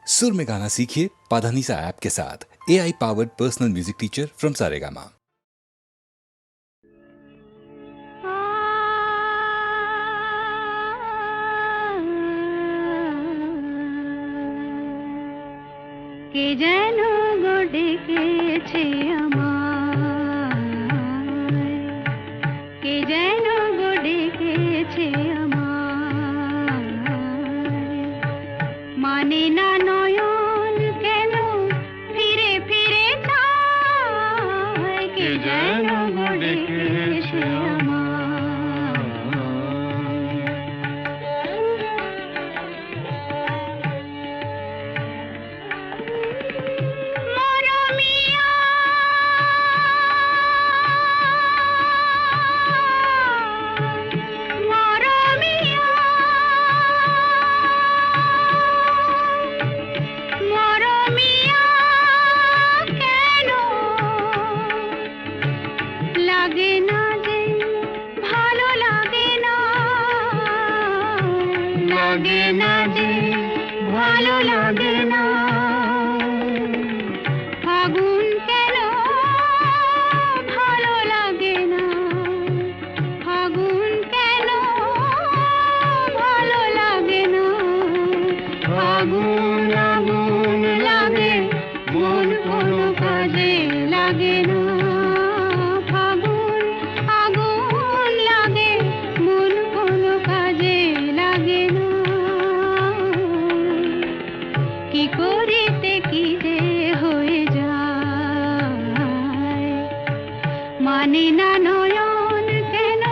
सुर में गाना सीखिए पाधानीसा ऐप के साथ। AI powered personal music teacher from Saregama. কে যেন গো ডেকেছে আমায়, কে যেন গো ডেকেছে আমায়, মানে না নয়ন কেন ফিরে ফিরে চায়, কে যেন গো ডেকেছে আমায়। লাগে না যে ভালো লাগে না, ফাগুন কেন ভালো লাগে না, ফাগুন কেন ভালো লাগে না, ফাগুন আগুন লাগে মন কোনো কাজে লাগে না, ফাগুন আগুন লাগে মন কোনো কাজে লাগে না, কি করিতে কি যে হয়ে যায়, মানে না নয়ন কেন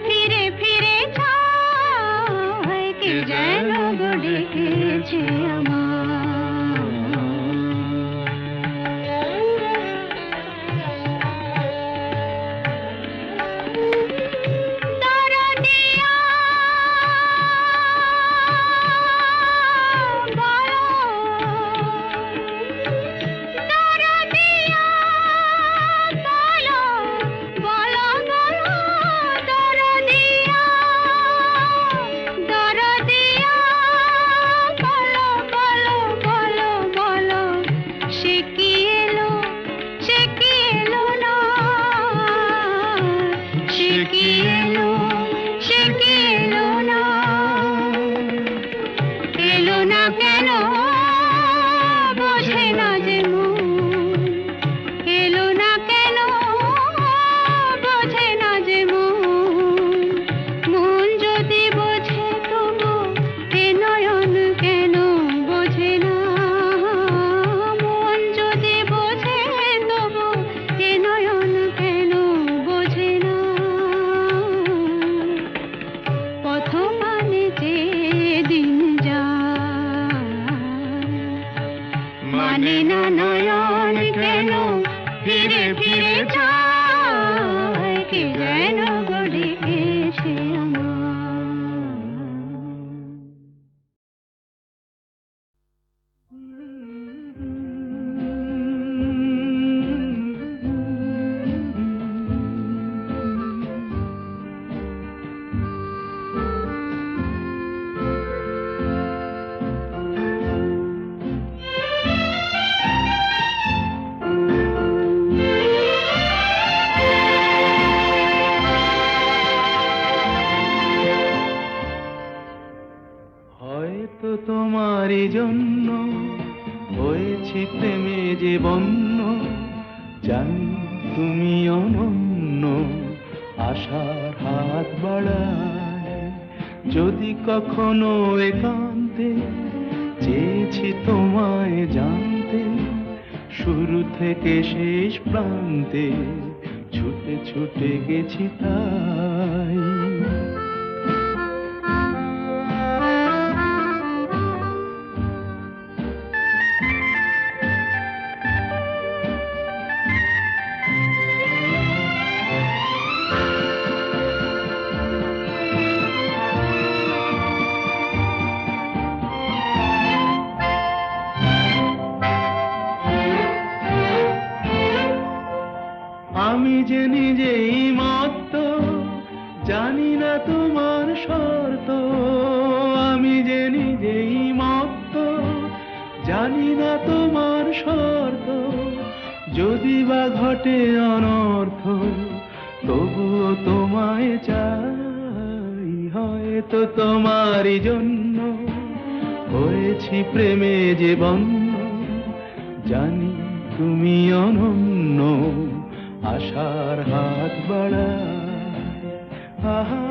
ফিরে ফিরে চায়, কে যেন গো ডেকেছে আমায়। মানে না নয়ন কেন ফিরে ফিরে চায়, কে যেন গো ডেকেছে আমায়। হয়তো তোমারই জন্য হয়েছি প্রেমে যে বন্য, জানি তুমি অনন্য, আশার হাত বাড়ায়, যদি কখনো একান্তে চেয়েছি তোমায় জানতে, শুরু থেকে শেষ প্রান্তে ছুটে ছুটে গেছি তাই। আমি যে নিজেই মত্ত, জানি না তোমার শর্ত, আমি যে নিজেই মত্ত, জানি না তোমার শর্ত, যদি বা ঘটে অনর্থ, তবুও তোমায় চাই। হয়তো তোমারই জন্য হয়েছি প্রেমে যে বন্য, জানি তুমি অনন্য, আশার হাত বাড়ায়। আহা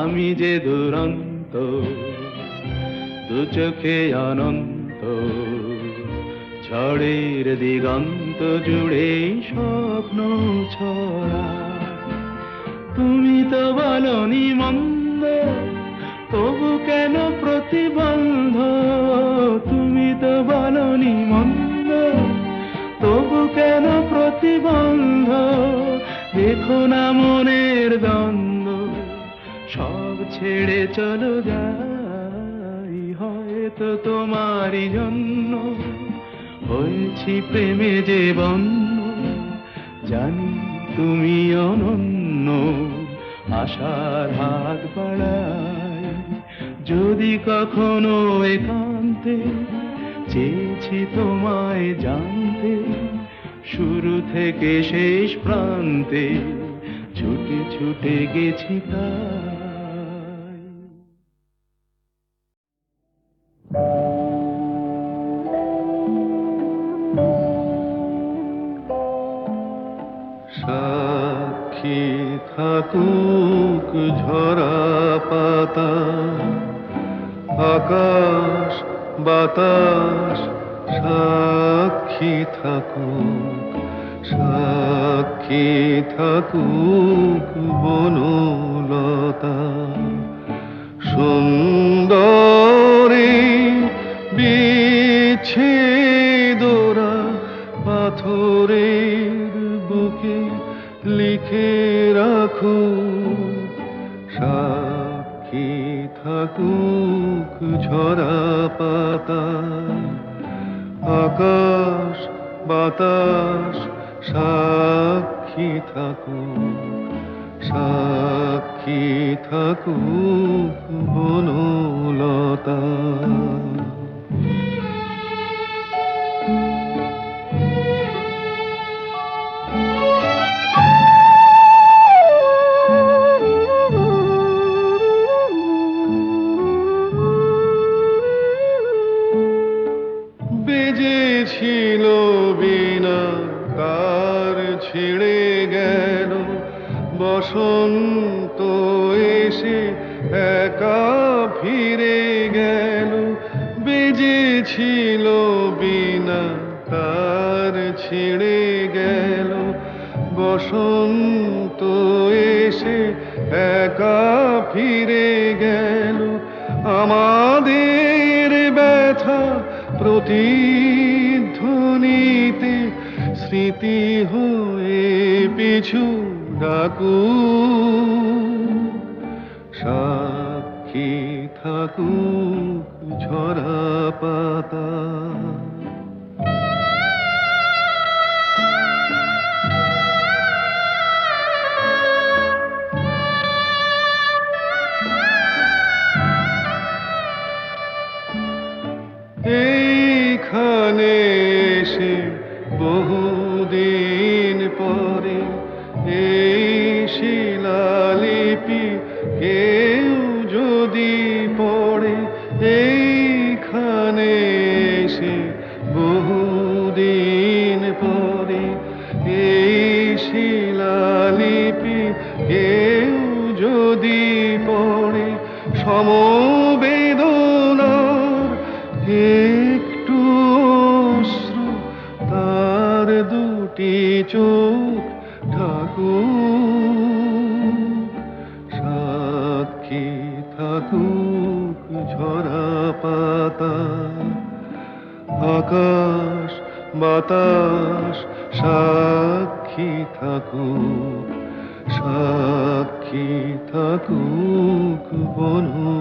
আমি যে দুরন্ত, দু চোখে অনন্ত, ঝড়ের দিগন্ত জুড়ে স্বপ্ন ছড়া। তুমি তো বলনি মন্দ, তবু কেন প্রতিবন্ধ? তুমি তো বলনি মন্দ, তবু কেন প্রতিবন্ধ? দেখো না মনের দ্বন্দ্ব, সব ছেড়ে চলো যাই। হয়তো তোমারই জন্য হয়েছি প্রেমে যে বন্য, জানি তুমি অনন্য, আশার হাত বাড়াই। যদি কখনো একান্তে চেয়েছি তোমায় জানতে, শুরু থেকে শেষ প্রান্তে ছুটে ছুটে গেছি তাই। সাক্ষী থাকুক ঝরা পাতা, আকাশ বাতাস সাক্ষী থাকুক, সাক্ষী থাকুক বনলতা। সুন্দরী বিচ্ছেদরা পাথরের বুকে লিখে রাখুক, সাক্ষী থাকুক ঝরা পাতা, আকাশ বাতাস সাক্ষী থাকুক, সাক্ষী থাকুক বনলতা। বেজেছিল বিনা কার ছিঁড়ে গেল, বসন্ত এসে একা ফিরে গেল। বেজেছিল বিনা কার ছিঁড়ে গেল, বসন্ত এসে একা ফিরে গেল। আমাদের ব্যথা প্রতিধ্বনিতে স্মৃতি হয়ে পিছু ডাকু, সাক্ষী থাকুক ঝরা পাতা। এইখানে এসে বহুদিন পরে এই শিলালিপি কেউ যদি পড়ে, এইখানে এসে বহুদিন পরে এই শিলালিপি কেউ যদি পড়ে, সমবেদনার একটু অশ্রু তার দুটি চোখ ঠাকুর, সাক্ষী থাকুক ঝরা পাতা, আকাশ বাতাস সাক্ষী থাকুক, সাক্ষী থাকুক বনু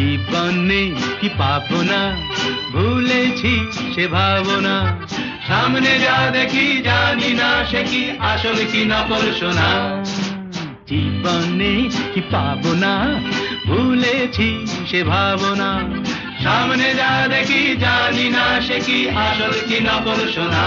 জীবনে কি পাবো না, ভুলেছি সে ভাবনা। সামনে যা দেখি জানি না সে কি আসল কি নকল সোনা। জীবনে কি পাবো না, ভুলেছি সে ভাবনা। সামনে যা দেখি জানি না সে কি আসল কি নকল সোনা।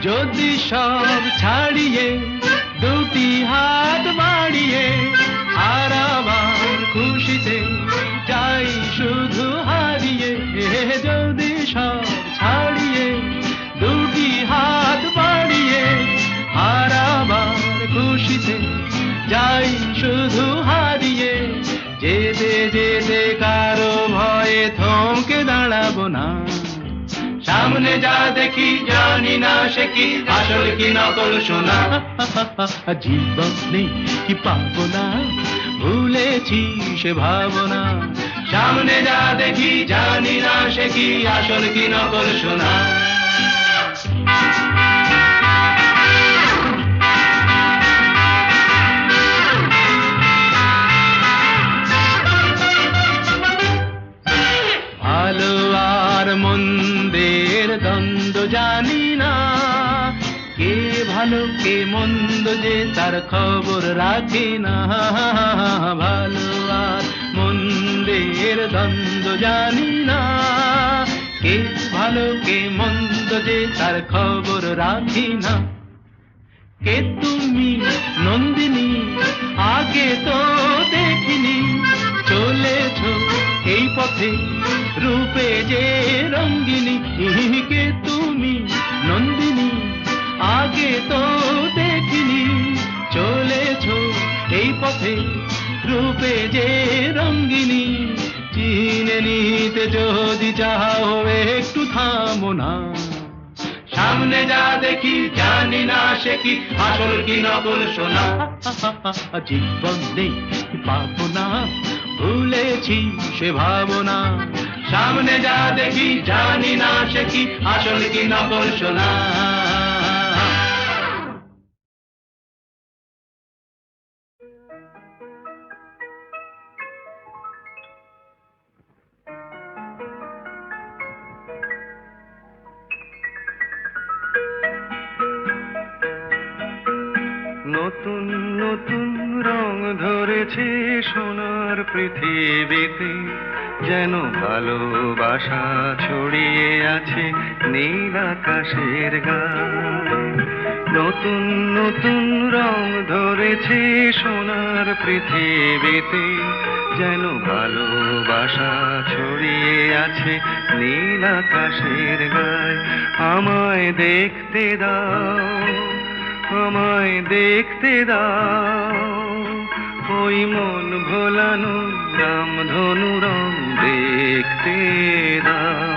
যদি সব ছাড়িয়ে দুটি হাত বাড়িয়ে আর আবার খুশিতে যাই শুধু হারিয়ে। যদি সব ছাড়িয়ে দুটি হাত বাড়িয়ে আর আবার খুশিতে যাই শুধু হারিয়ে। যেতে যেতে কারো ভয়ে থমকে দাঁড়াবো না। সামনে যা দেখি জানি না সে কি আসল কি নকল সোনা। জীবনে কি পাবো না, ভুলেছি সে ভাবনা। সামনে যা দেখি জানি না সে কি আসল কি নকল সোনা। ভালো আর মন্দের দ্বন্দ্ব জানি না, কে ভালো কে মন্দ যে তার খবর রাখে না। ভালো আর মন্দের দ্বন্দ্ব জানি না, কে ভালো কে মন্দ যে তার খবর রাখি না। কে তুমি নন্দিনী আগে তো দেখিনি, চলেছ এই পথে রূপে যে রঙ্গিনী। কে তুমি নন্দিনী আগে তো দেখিনি, চলেছ এই পথে রূপে যে রঙ্গিনী। চিনে নিতে যদি চাও একটু থামো না। সামনে যা দেখি জানি না সে কি আসল কি নকল সোনা। জীবনে কি পাবো না, ভুলেছি সে ভাবনা। সামনে যা দেখি জানি না সে কি আসল কি নকল সোনা। নতুন নতুন রং ধরেছে সোনার পৃথিবীতে, যেন ভালোবাসা ছড়িয়ে আছে নীল আকাশের গায়ে। নতুন নতুন রং ধরেছে সোনার পৃথিবীতে, যেন ভালোবাসা ছড়িয়ে আছে নীল আকাশের গায়ে। আমায় দেখতে দাও, আমায় দেখতে দাও, ওই মন ভোলানো রামধনু রং দেখতে দাও।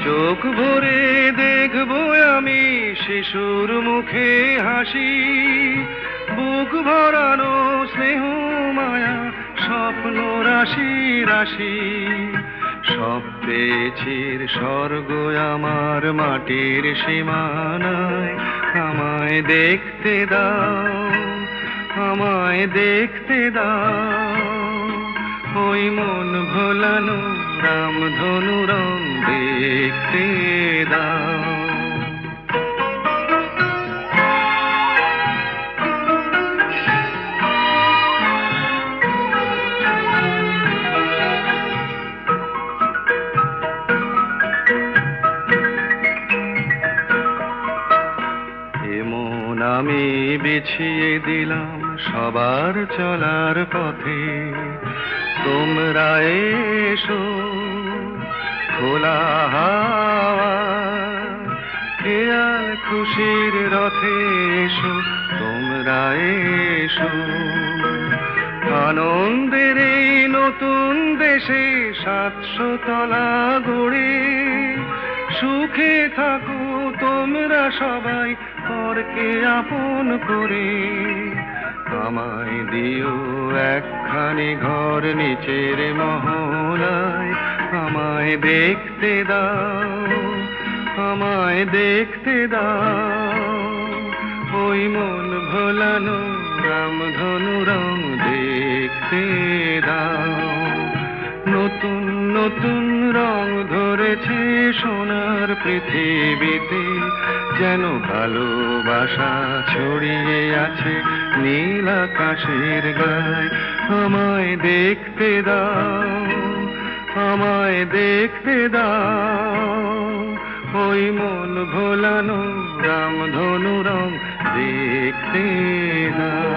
চোখ ভরে দেখবো আমি শিশুর মুখে হাসি, বুক ভরানো স্নেহ মায়া স্বপ্ন রাশি রাশি। সব পেয়েছি স্বর্গ আমার মাটির সীমানায়। আমায় দেখতে দাও, আমায় দেখতে দাও, ওই মন ভোলানো রামধনু রং দেখতে দাও। এমন আমি বিছিয়ে দিলাম সবার চলার পথে, তোমরা এসো খোলা হাওয়া খেয়াল খুশির রথে এসো তোমরা এসো আনন্দের এই নতুন দেশে 700 তলা গড়ে সুখে থাকো তোমরা সবাই পরকে আপন করে আমায় দিও একখানি ঘর নিচের মহলায় আমায় দেখতে দাও আমায় দেখতে দাও ওই মন ভোলানো রামধনু রং দেখতে দাও নতুন নতুন রং ধরেছে সোনার পৃথিবীতে যেন ভালোবাসা ছড়িয়ে আছে নীল আকাশের গায়ে আমায় দেখতে দাও আমায় দেখতে দাও ওই মন ভোলানো রামধনু রং দেখতে দাও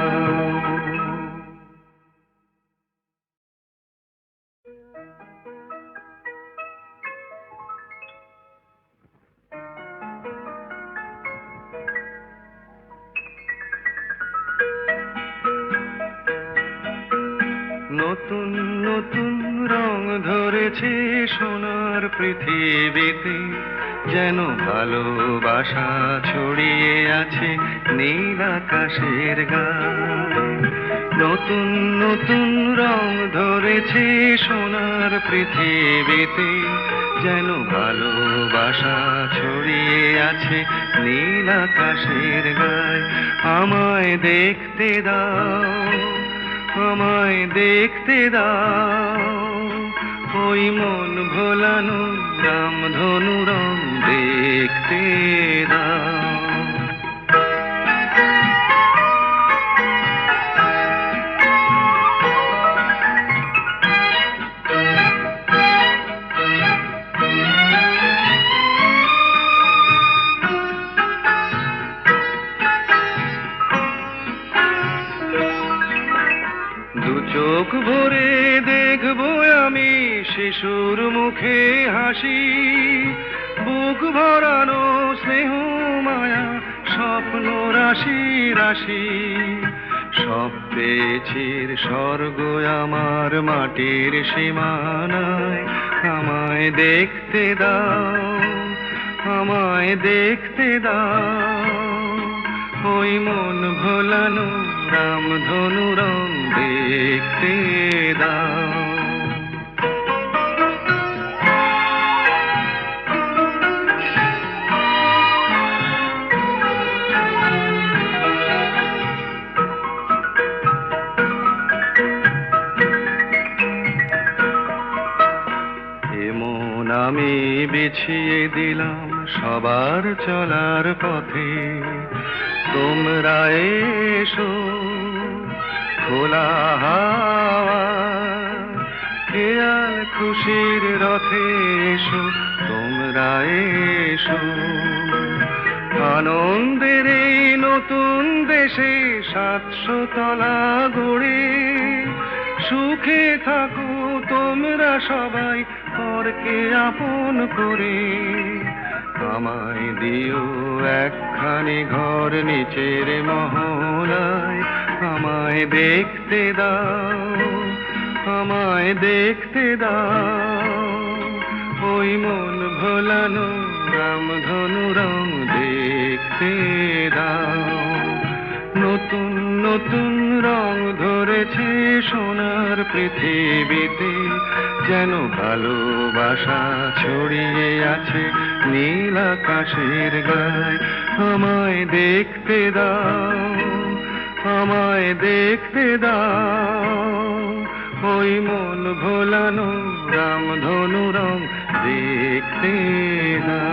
নতুন নতুন রং ধরেছে সোনার পৃথিবীতে যেন ভালোবাসা ছড়িয়ে আছে নীল আকাশের গায়ে নতুন নতুন রং ধরেছে সোনার পৃথিবীতে যেন ভালোবাসা ছড়িয়ে আছে নীল আকাশের গায়ে আমায় দেখতে দাও আমায় দেখতে দাও ওই মন ভোলানো রামধনু রং দেখতে দাও চোখ ভরে দেখবো আমি শিশুর মুখে হাসি বুক ভরানো স্নেহ মায়া স্বপ্ন রাশি রাশি সব পেয়েছির স্বর্গ আমার মাটির সীমানায় আমায় দেখতে দাও আমায় দেখতে দাও ওই মন ভোলানো রামধনু রং দেখতে দাও এমন আমি বিছিয়ে দিলাম সবার চলার পথে তোমরা এসো খোলা হাওয়া খেয়াল খুশির রথে এসো তোমরা এসো আনন্দের এই নতুন দেশে 700 তলা গড়ে সুখে থাকো তোমরা সবাই পরকে আপন করে আমায় দিও একখানি ঘর নিচের মহলায় আমায় দেখতে দাও আমায় দেখতে দাও ওই মন ভোলানো রামধনু রং দেখতে দাও নতুন নতুন রং ধরেছে সোনার পৃথিবীতে যেন ভালোবাসা ছড়িয়ে আছে নীল আকাশের গায়ে আমায় দেখতে দাও আমায় দেখতে দাও ওই মন ভোলানো রামধনু রং দেখতে দাও